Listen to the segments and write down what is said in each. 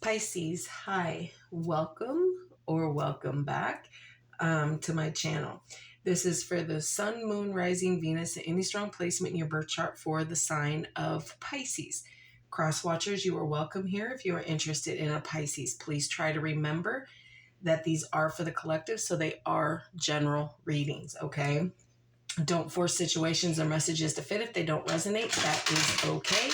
Pisces, hi, welcome or welcome back to my channel. This is for the Sun, Moon, Rising, Venus, and any strong placement in your birth chart for the sign of Pisces. Crosswatchers, you are welcome here. If you are interested in a Pisces, please try to remember that these are for the collective, so they are general readings, okay? Don't force situations or messages to fit. If they don't resonate, that is okay.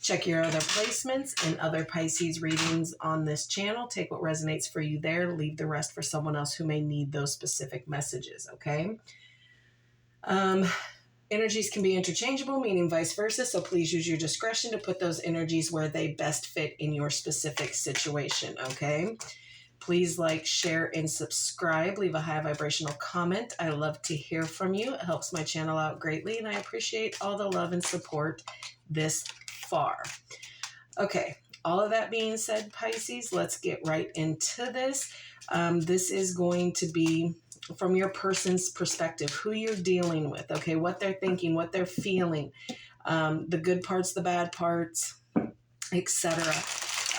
Check your other placements and other Pisces readings on this channel. Take what resonates for you there. Leave the rest for someone else who may need those specific messages, okay? Energies can be interchangeable, meaning vice versa, so please use your discretion to put those energies where they best fit in your specific situation, okay? Please like, share, and subscribe. Leave a high vibrational comment. I love to hear from you. It helps my channel out greatly, and I appreciate all the love and support this far. Okay, all of that being said, Pisces, let's get right into this. This is going to be from your person's perspective, who you're dealing with, okay, what they're thinking, what they're feeling, the good parts, the bad parts, etc.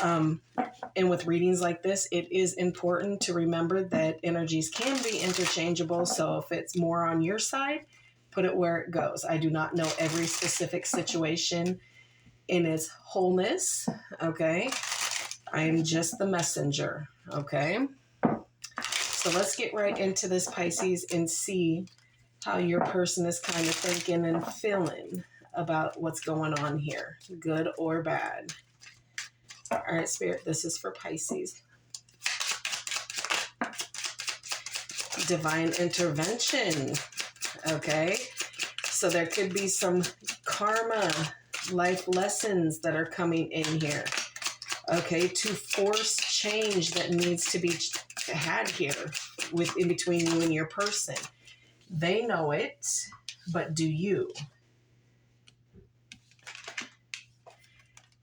And with readings like this, it is important to remember that energies can be interchangeable. So if it's more on your side, put it where it goes. I do not know every specific situation in its wholeness, okay? I am just the messenger, okay? So let's get right into this, Pisces, and see how your person is kind of thinking and feeling about what's going on here, good or bad. All right, Spirit, this is for Pisces. Divine intervention, okay? So there could be some karma, life lessons that are coming in here, okay, to force change that needs to be had here in between you and your person. They know it, but do you?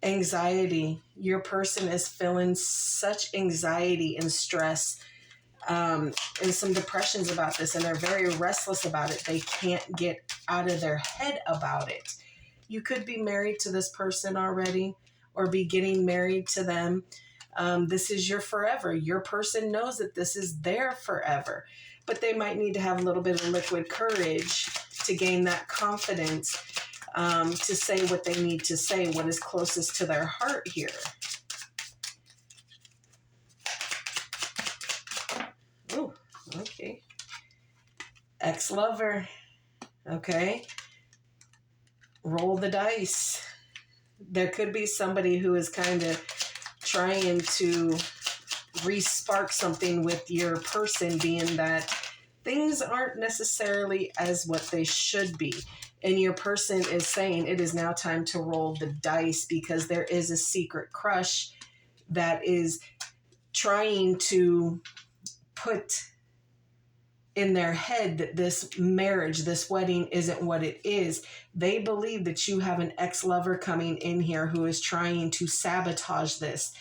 Anxiety. Your person is feeling such anxiety and stress and some depressions about this, and they're very restless about it. They can't get out of their head about it. You could be married to this person already or be getting married to them. This is your forever. Your person knows that this is their forever, but they might need to have a little bit of liquid courage to gain that confidence to say what they need to say, what is closest to their heart here. Oh, okay. Ex-lover. Okay. Roll the dice. There could be somebody who is kind of trying to re-spark something with your person, being that things aren't necessarily as what they should be. And your person is saying it is now time to roll the dice because there is a secret crush that is trying to put in their head that this marriage, this wedding isn't what it is. They believe that you have an ex-lover coming in here who is trying to sabotage this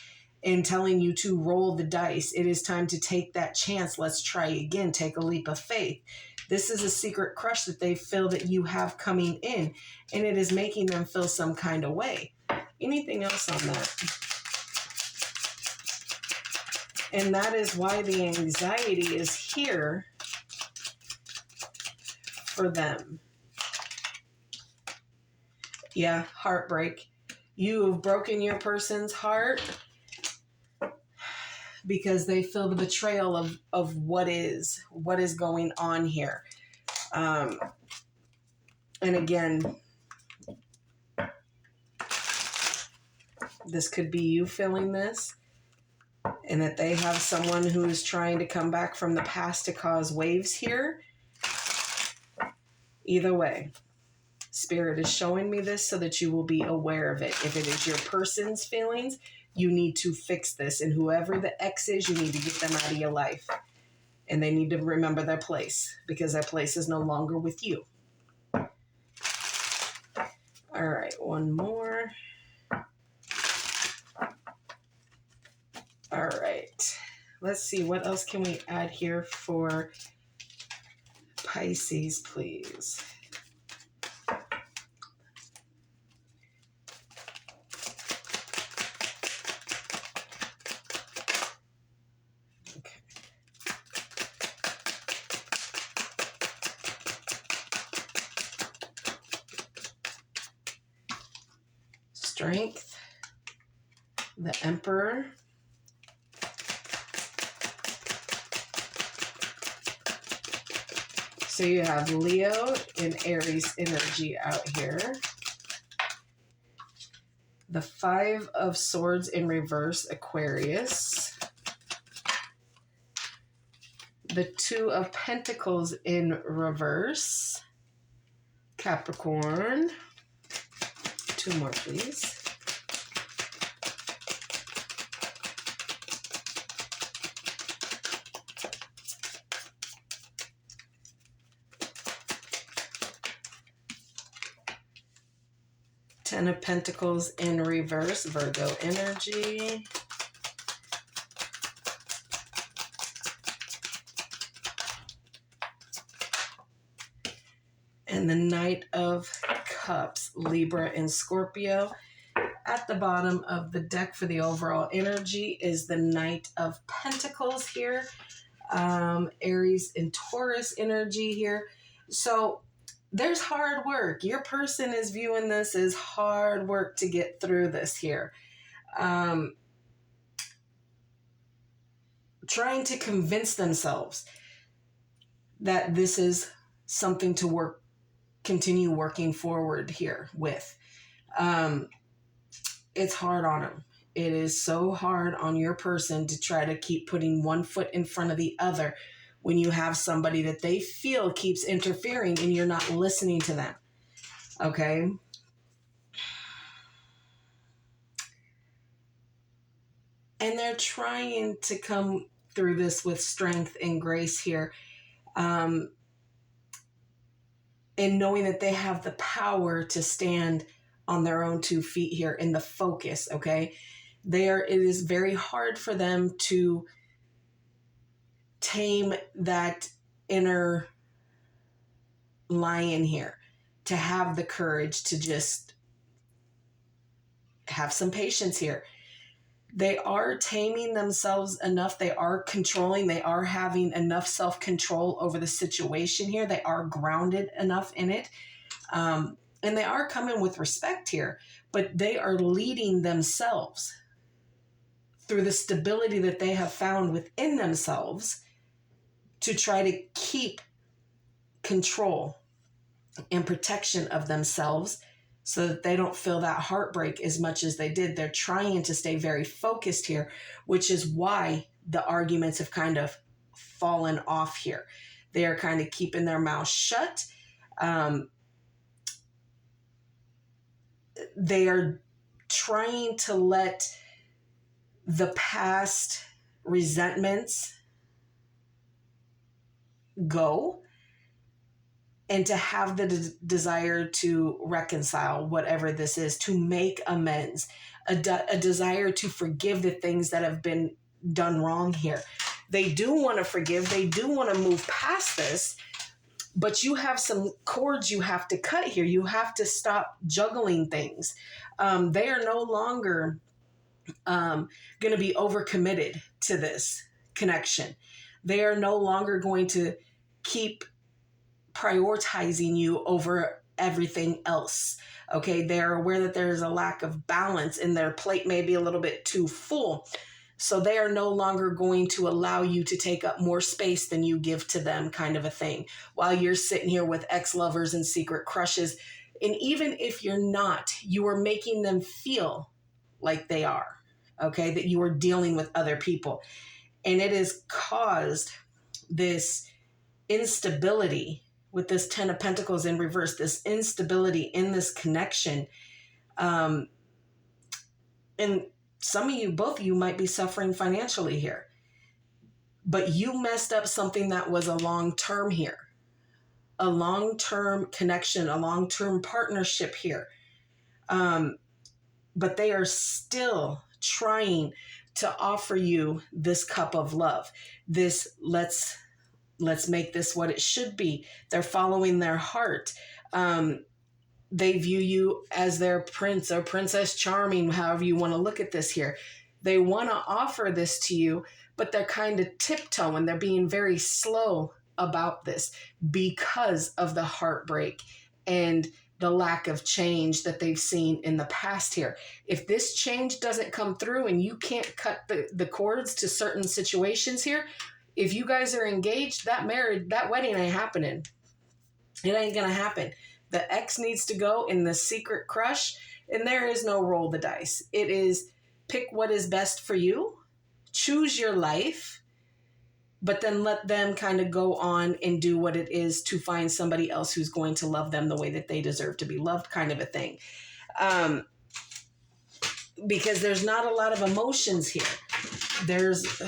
and telling you to roll the dice. It is time to take that chance. Let's try again. Take a leap of faith. This is a secret crush that they feel that you have coming in, and it is making them feel some kind of way. Anything else on that? And that is why the anxiety is here for them. Yeah, heartbreak. You have broken your person's heart because they feel the betrayal of what is going on here. And again, this could be you feeling this, and that they have someone who is trying to come back from the past to cause waves here. Either way, Spirit is showing me this so that you will be aware of it. If it is your person's feelings, you need to fix this. And whoever the ex is, you need to get them out of your life. And they need to remember their place because their place is no longer with you. All right, one more. All right, let's see. What else can we add here for Pisces, please? Strength, the Emperor, so you have Leo and Aries energy out here. The Five of Swords in reverse, Aquarius. The Two of Pentacles in reverse, Capricorn. 2 more, please. Ten of Pentacles in reverse, Virgo energy. And the Knight of Cups, Libra and Scorpio. At the bottom of the deck for the overall energy is the Knight of Pentacles here. Aries and Taurus energy here. So there's hard work. Your person is viewing this as hard work to get through this here. Trying to convince themselves that this is something to continue working forward here with. It's hard on them. It is so hard on your person to try to keep putting one foot in front of the other when you have somebody that they feel keeps interfering and you're not listening to them. Okay? And they're trying to come through this with strength and grace here. And knowing that they have the power to stand on their own 2 feet here in the focus, okay? It is very hard for them to tame that inner lion here, to have the courage to just have some patience here. They are taming themselves enough. They are controlling. They are having enough self-control over the situation here. They are grounded enough in it. And they are coming with respect here, but they are leading themselves through the stability that they have found within themselves to try to keep control and protection of themselves so that they don't feel that heartbreak as much as they did. They're trying to stay very focused here, which is why the arguments have kind of fallen off here. They are kind of keeping their mouth shut. They are trying to let the past resentments go and to have the desire to reconcile whatever this is, to make amends, a desire to forgive the things that have been done wrong here. They do want to forgive. They do want to move past this. But you have some cords you have to cut here. You have to stop juggling things. They are no longer going to be overcommitted to this connection. They are no longer going to keep prioritizing you over everything else. Okay, they're aware that there's a lack of balance and their plate may be a little bit too full. So they are no longer going to allow you to take up more space than you give to them, kind of a thing, while you're sitting here with ex-lovers and secret crushes. And even if you're not, you are making them feel like they are, okay, that you are dealing with other people. And it has caused this instability with this Ten of Pentacles in reverse, this instability in this connection. And some of you, both of you might be suffering financially here, but you messed up something that was a long-term here, a long-term connection, a long-term partnership here. But they are still trying to offer you this cup of love, this let's make this what it should be. They're following their heart. They view you as their prince or princess charming, however you want to look at this here. They want to offer this to you, but they're kind of tiptoeing. They're being very slow about this because of the heartbreak and the lack of change that they've seen in the past here. If this change doesn't come through and you can't cut the cords to certain situations here, if you guys are engaged, that wedding ain't happening. It ain't going to happen. The ex needs to go in the secret crush, and there is no roll the dice. It is pick what is best for you, choose your life, but then let them kind of go on and do what it is to find somebody else who's going to love them the way that they deserve to be loved, kind of a thing. Because there's not a lot of emotions here. There's,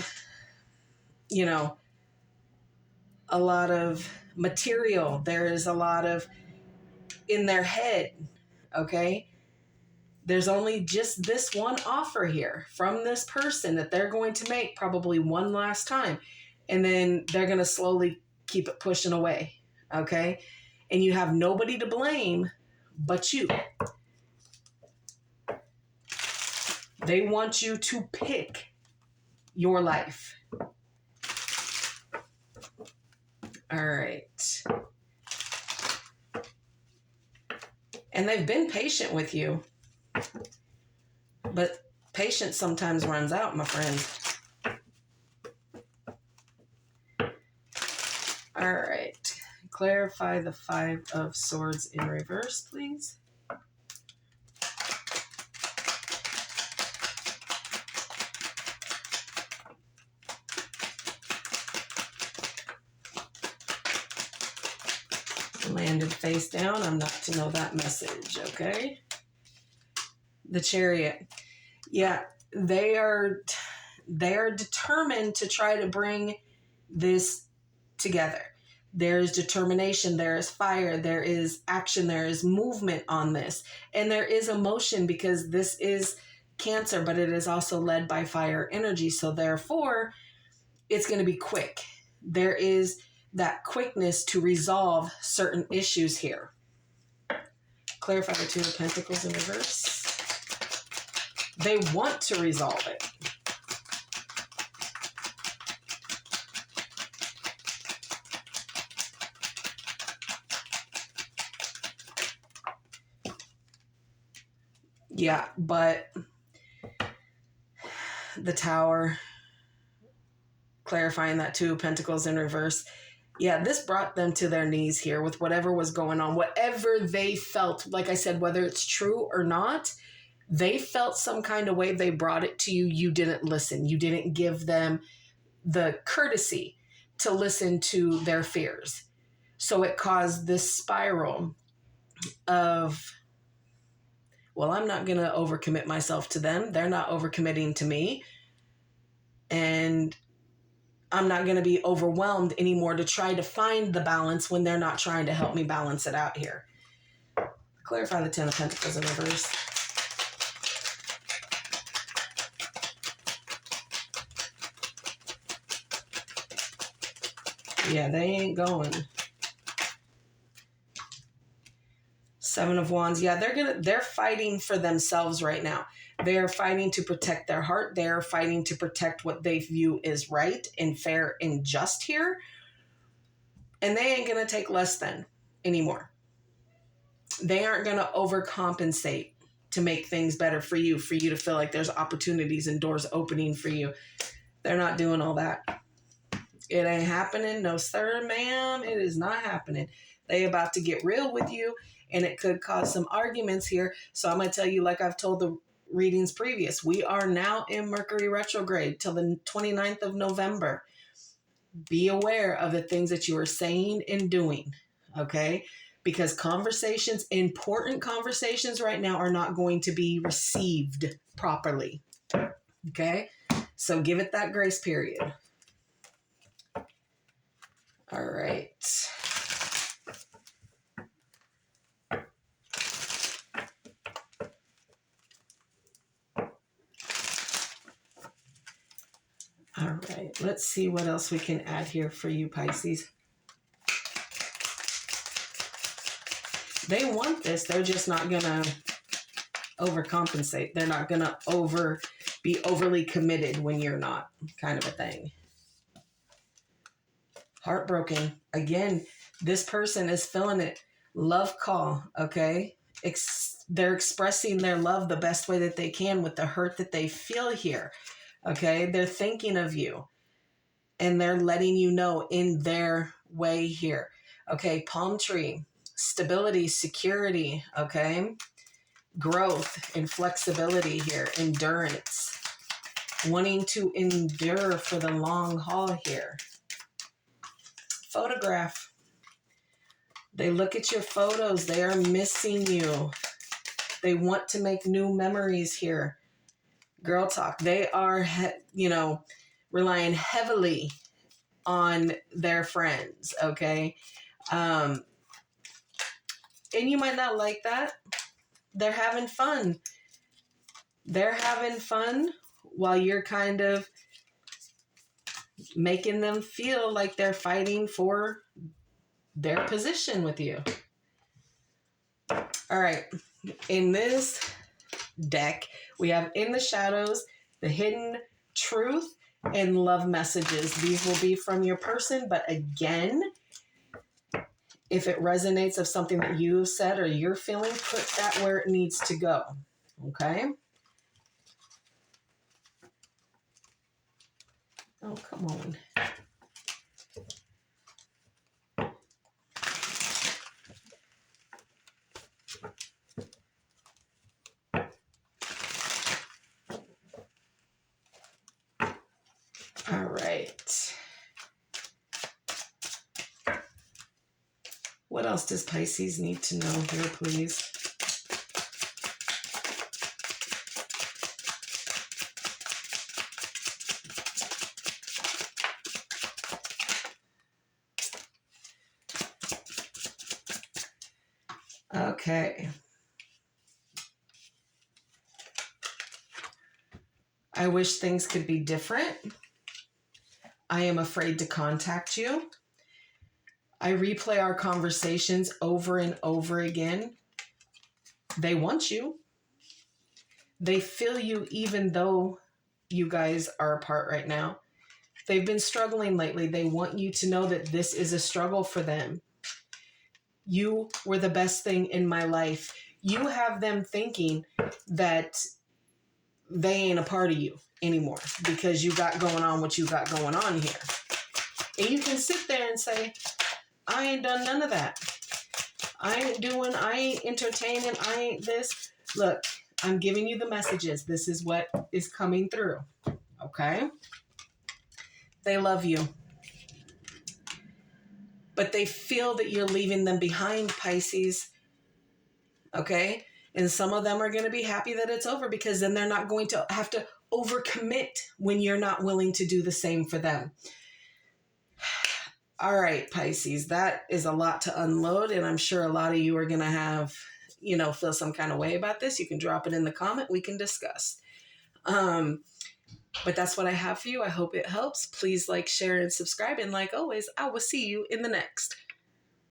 you know, a lot of material. There is a lot of in their head, okay? There's only just this one offer here from this person that they're going to make probably one last time. And then they're going to slowly keep it pushing away, okay? And you have nobody to blame but you. They want you to pick your life. All right. And they've been patient with you. But patience sometimes runs out, my friend. All right. Clarify the 5 of Swords in reverse, please. Landed face down. I'm not to know that message, okay? The Chariot. Yeah, they are determined to try to bring this together. There is determination, there is fire, there is action, there is movement on this. And there is emotion because this is Cancer, but it is also led by fire energy. So therefore, it's going to be quick. There is that quickness to resolve certain issues here. Clarify the 2 of Pentacles in reverse. They want to resolve it. Yeah, but the Tower, clarifying that 2 of Pentacles in reverse. Yeah, this brought them to their knees here with whatever was going on, whatever they felt. Like I said, whether it's true or not, they felt some kind of way. They brought it to you. You didn't listen. You didn't give them the courtesy to listen to their fears. So it caused this spiral of, well, I'm not going to overcommit myself to them. They're not overcommitting to me. And I'm not going to be overwhelmed anymore to try to find the balance when they're not trying to help me balance it out here. Clarify the 10 of Pentacles in reverse. Yeah, they ain't going. 7 of Wands. Yeah, they're fighting for themselves right now. They're fighting to protect their heart. They're fighting to protect what they view is right and fair and just here. And they ain't going to take less than anymore. They aren't going to overcompensate to make things better for you to feel like there's opportunities and doors opening for you. They're not doing all that. It ain't happening. No, sir, ma'am. It is not happening. They about to get real with you, and it could cause some arguments here. So I'm going to tell you, like I've told the readings previous, we are now in Mercury retrograde till the 29th of November. Be aware of the things that you are saying and doing, okay? Because conversations, important conversations right now are not going to be received properly, okay? So give it that grace period. All right. All right, let's see what else we can add here for you, Pisces. They want this. They're just not going to overcompensate. They're not going to be overly committed when you're not, kind of a thing. Heartbroken. Again, this person is feeling it. Love call, okay? They're expressing their love the best way that they can with the hurt that they feel here, okay? They're thinking of you and they're letting you know in their way here, okay? Palm tree, stability, security, okay? Growth and flexibility here, endurance, wanting to endure for the long haul here. Photograph. They look at your photos. They are missing you. They want to make new memories here. Girl talk. They are, relying heavily on their friends, okay? And you might not like that. They're having fun. They're having fun while you're kind of making them feel like they're fighting for their position with you. All right. In this deck, we have In the Shadows, the Hidden Truth, and Love Messages. These will be from your person, but again, if it resonates of something that you've said or you're feeling, put that where it needs to go. Okay? Oh, come on. All right. What else does Pisces need to know here, please? Okay. I wish things could be different. I am afraid to contact you. I replay our conversations over and over again. They want you. They feel you even though you guys are apart right now. They've been struggling lately. They want you to know that this is a struggle for them. You were the best thing in my life. You have them thinking that they ain't a part of you anymore because you got going on what you got going on here. And you can sit there and say, I ain't done none of that. I ain't entertaining, I ain't this. Look, I'm giving you the messages. This is what is coming through. Okay? They love you. But they feel that you're leaving them behind, Pisces. Okay? And some of them are going to be happy that it's over because then they're not going to have to overcommit when you're not willing to do the same for them. All right, Pisces, that is a lot to unload, and I'm sure a lot of you are going to have, feel some kind of way about this. You can drop it in the comment. We can discuss. But that's what I have for you. I hope it helps. Please like, share, and subscribe. And like always, I will see you in the next.